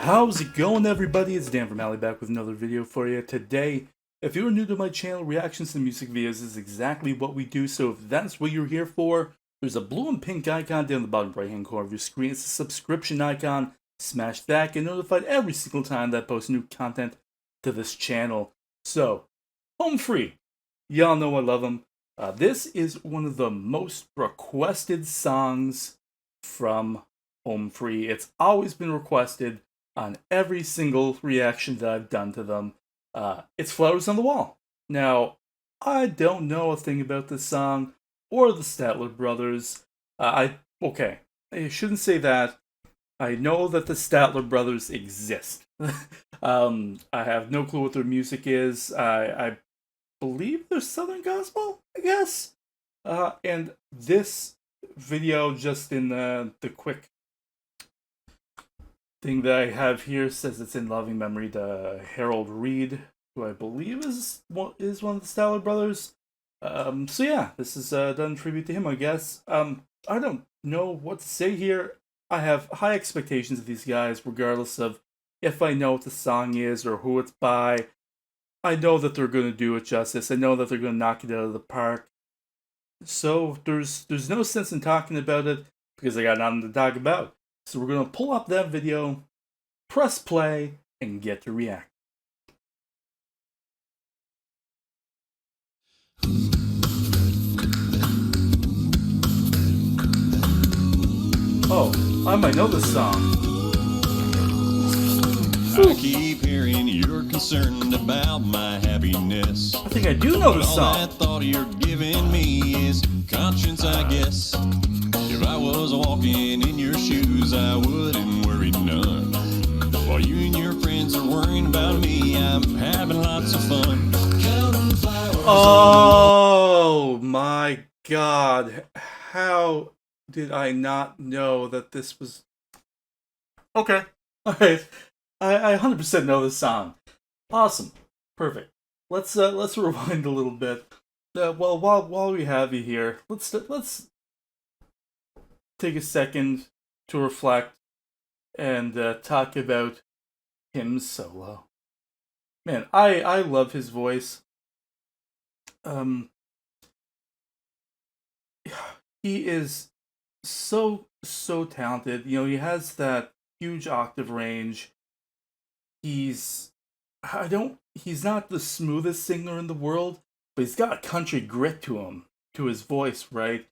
How's it going, everybody? It's DanFromHali back with another video for you. Today, if you're new to my channel, reactions to music videos is exactly what we do, so if that's what you're here for, there's a blue and pink icon down the bottom right hand corner of your screen. It's a subscription icon. Smash that, get notified every single time that I post new content to this channel. So, home free. Y'all know I love them. This is one of the most requested songs from Home Free. It's always been requested on every single reaction that I've done to them. It's Flowers on the Wall. Now, I don't know a thing about this song or the Statler brothers. I shouldn't say that. I know that the Statler brothers exist. I have no clue what their music is. I believe they're Southern Gospel, I guess. And this video, just in the quick thing that I have here, says it's in loving memory to Harold Reed, who I believe is one of the Statler brothers. So yeah, this is done in tribute to him, I guess. I don't know what to say here. I have high expectations of these guys, regardless of if I know what the song is or who it's by. I know that they're going to do it justice. I know that they're going to knock it out of the park. So there's no sense in talking about it because I got nothing to talk about. So we're going to pull up that video, press play, and get to react. Oh, I might know this song. I keep hearing you're concerned about my happiness. I think I do know this song. All that thought you're giving me is conscience, I guess. If I was walking in your shoes, I wouldn't worry none. While you and your friends are worrying about me, I'm having lots of fun. Counting flowers. Oh my God. How did I not know that this was... Okay. Alright. I 100% know this song. Awesome. Perfect. Let's rewind a little bit. Well, while we have you here, let's take a second to reflect and talk about him solo. Man, I love his voice. He is so talented. You know, he has that huge octave range. He's not the smoothest singer in the world, but he's got a country grit to him, to his voice, right?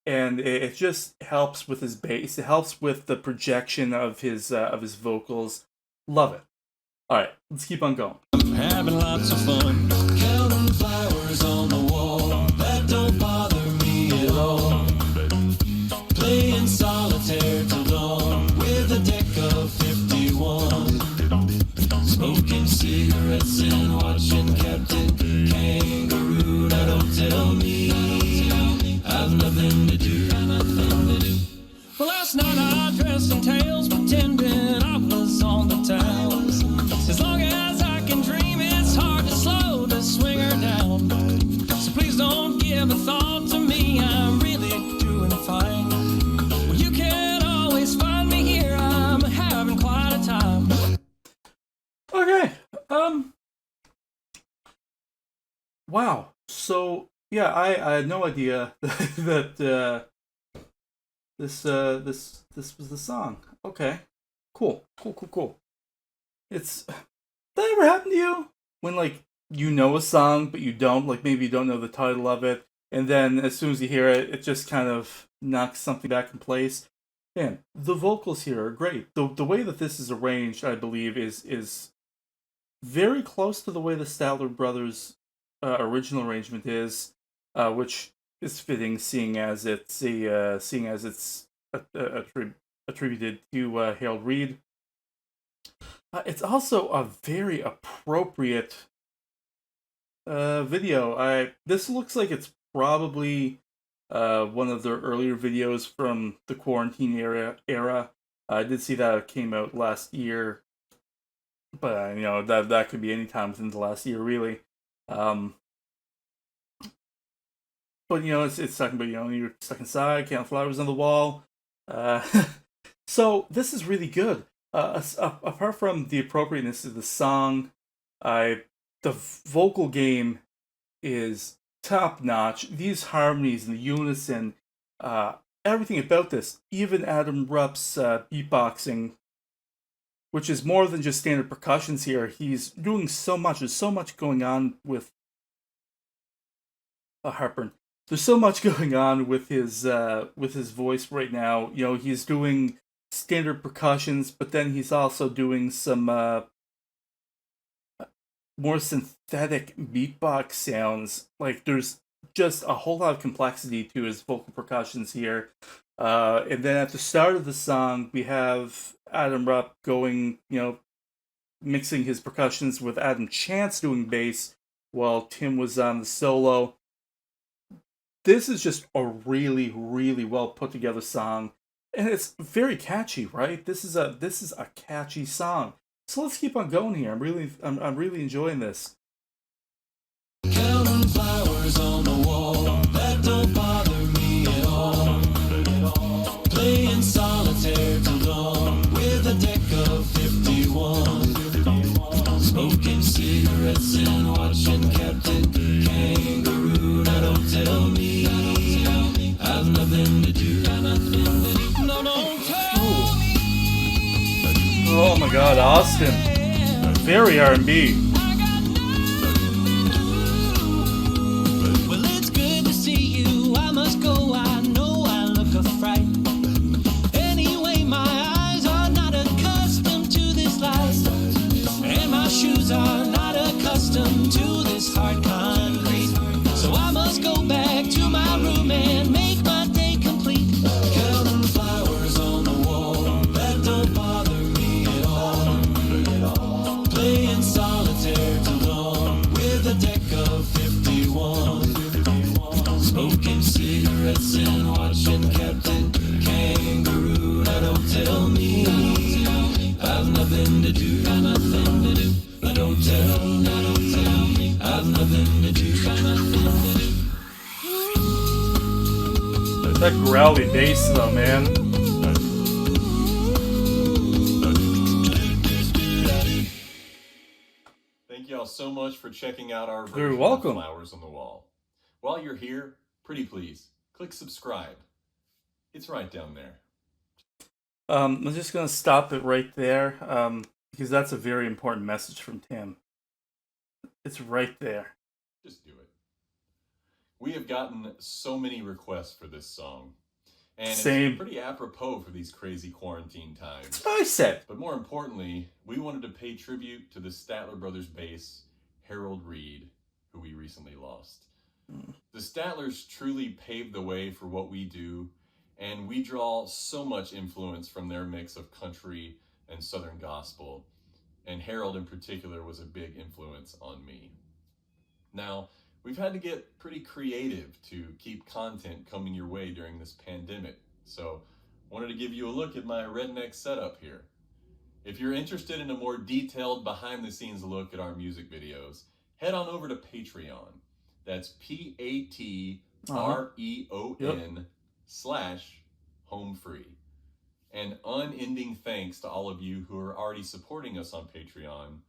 And it just helps with his bass. It helps with the projection of his vocals. Love it. All right, let's keep on going. I'm having lots of fun. Counting flowers on the wall. That don't bother me at all. Playing solitaire till dawn with a deck of 51. Smoking cigarettes and watching Captain Kangaroo. Now don't tell me I've nothing to do. Well, last night I dressed in tails, pretending I was on the town. As long as I can dream, it's hard to slow the swinger down. So please don't give a thought to me, I'm really doing fine. Well, you can always find me here, I'm having quite a time. Okay. Wow. So yeah, I had no idea that this was the song. Okay. Cool. It's... Did that ever happen to you? When, like, you know a song, but you don't? Like, maybe you don't know the title of it, and then as soon as you hear it, it just kind of knocks something back in place? Man, the vocals here are great. The way that this is arranged, I believe, is very close to the way the Statler brothers' original arrangement is, which is fitting, seeing as it's attributed to Harold Reed. It's also a very appropriate video. This looks like it's probably one of their earlier videos from the quarantine era. I did see that it came out last year, but you know, that could be any time within the last year, really. But you know, it's talking about, you know, you're stuck inside, counting flowers on the wall. So this is really good. Apart from the appropriateness of the song, I the vocal game is top notch. These harmonies and the unison, uh, everything about this, even Adam Rupp's beatboxing, which is more than just standard percussions here. He's doing so much. There's so much going on with Harper. There's so much going on with his voice right now. You know, he's doing standard percussions, but then he's also doing some more synthetic beatbox sounds. Like there's just a whole lot of complexity to his vocal percussions here. And then at the start of the song, we have Adam Rupp going, mixing his percussions with Adam Chance doing bass while Tim was on the solo. This is just a really, really well put together song, and it's very catchy, right? This is a catchy song. So let's keep on going here. I'm really enjoying this. Counting flowers on the wall, that don't bother me at all. Playing solitaire till dawn with a deck of 51. Smoking cigarettes and watching Captain Kangaroo. Now don't tell me I've nothing to do. No, don't tell me. Oh my God, Austin, very R&B. Well, it's good to see you. I must go. I know I look a fright. Anyway, my eyes are not accustomed to this light, and my shoes are not accustomed to this hard concrete. So I must go back to my room and make my day complete. Counting flowers on the wall, that don't bother me at all. Playing solitaire till dawn with a deck of 51. Smoking cigarettes and watching Captain Kangaroo. Now don't tell me I've nothing to do. Don't tell me I've nothing to do. That growly bass though, man. Thank y'all so much for checking out our You're version welcome. of Flowers on the Wall. While you're here, pretty please, click subscribe. It's right down there. I'm just gonna stop it right there, because that's a very important message from Tim. It's right there. Just do it. We have gotten so many requests for this song. And Same. It's pretty apropos for these crazy quarantine times. That's what I said. But more importantly, we wanted to pay tribute to the Statler brothers bass, Harold Reed, who we recently lost. The Statlers truly paved the way for what we do, and we draw so much influence from their mix of country and Southern gospel, and Harold in particular was a big influence on me. Now, we've had to get pretty creative to keep content coming your way during this pandemic, so I wanted to give you a look at my redneck setup here. If you're interested in a more detailed behind-the-scenes look at our music videos, head on over to Patreon. That's Patreon/home free. And unending thanks to all of you who are already supporting us on Patreon.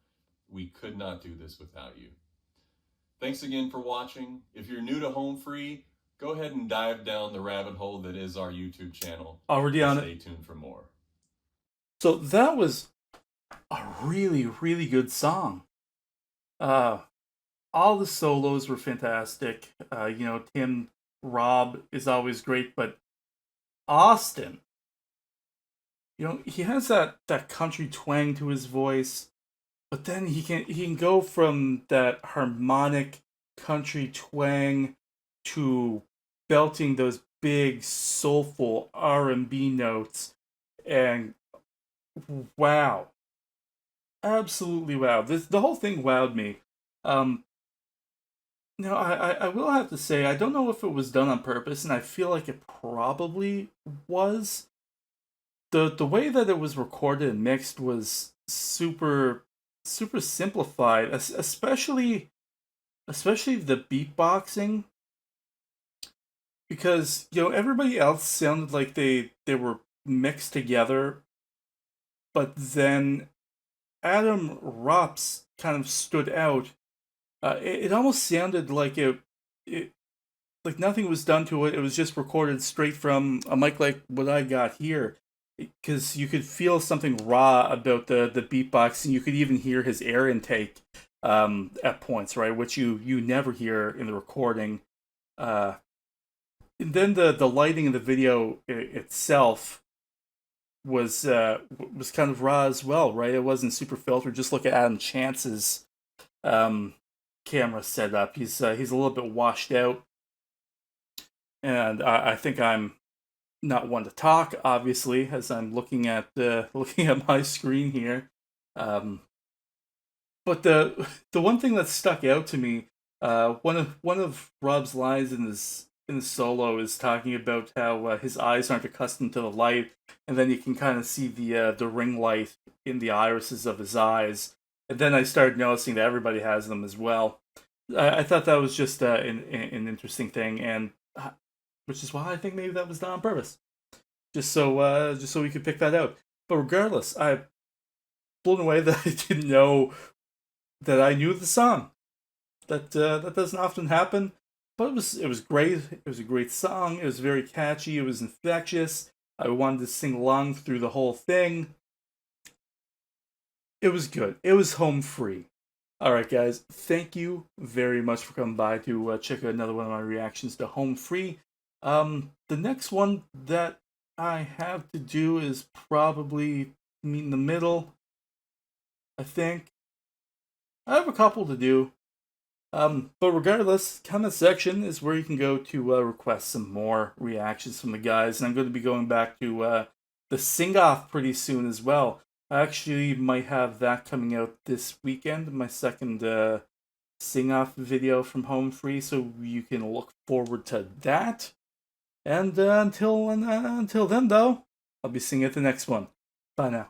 We could not do this without you. Thanks again for watching. If you're new to Home Free, go ahead and dive down the rabbit hole that is our YouTube channel. Already on it. Stay tuned for more. So that was a really, really good song. All the solos were fantastic. Tim, Rob is always great, but Austin, he has that country twang to his voice, but then he can go from that harmonic country twang to belting those big soulful R&B notes, and wow, absolutely wow. The whole thing wowed me. I will have to say, I don't know if it was done on purpose, and I feel like it probably was. The way that it was recorded and mixed was super simplified, especially the beatboxing, because everybody else sounded like they were mixed together but then Adam Rops kind of stood out. It almost sounded like it like nothing was done to it. It was just recorded straight from a mic like what I got here, because you could feel something raw about the beatbox, and you could even hear his air intake at points, right, which you never hear in the recording. And then the lighting in the video itself was kind of raw as well, right? It wasn't super filtered. Just look at Adam Chance's camera setup. He's a little bit washed out, and I think I'm not one to talk, obviously, as I'm looking at looking at my screen here. But the one thing that stuck out to me, one of Rob's lines in the solo is talking about how his eyes aren't accustomed to the light, and then you can kind of see the ring light in the irises of his eyes. And then I started noticing that everybody has them as well. I thought that was just an interesting thing, and which is why I think maybe that was done on purpose, just so we could pick that out. But regardless, I'm blown away that I didn't know that I knew the song. That doesn't often happen, but it was great. It was a great song. It was very catchy. It was infectious. I wanted to sing along through the whole thing. It was good. It was home free. All right, guys. Thank you very much for coming by to check out another one of my reactions to Home Free. The next one that I have to do is probably meet in the middle, I think. I have a couple to do. But regardless, comment section is where you can go to request some more reactions from the guys. And I'm going to be going back to the sing-off pretty soon as well. I actually might have that coming out this weekend, my second sing-off video from Home Free, so you can look forward to that. And until then, though, I'll be seeing you at the next one. Bye now.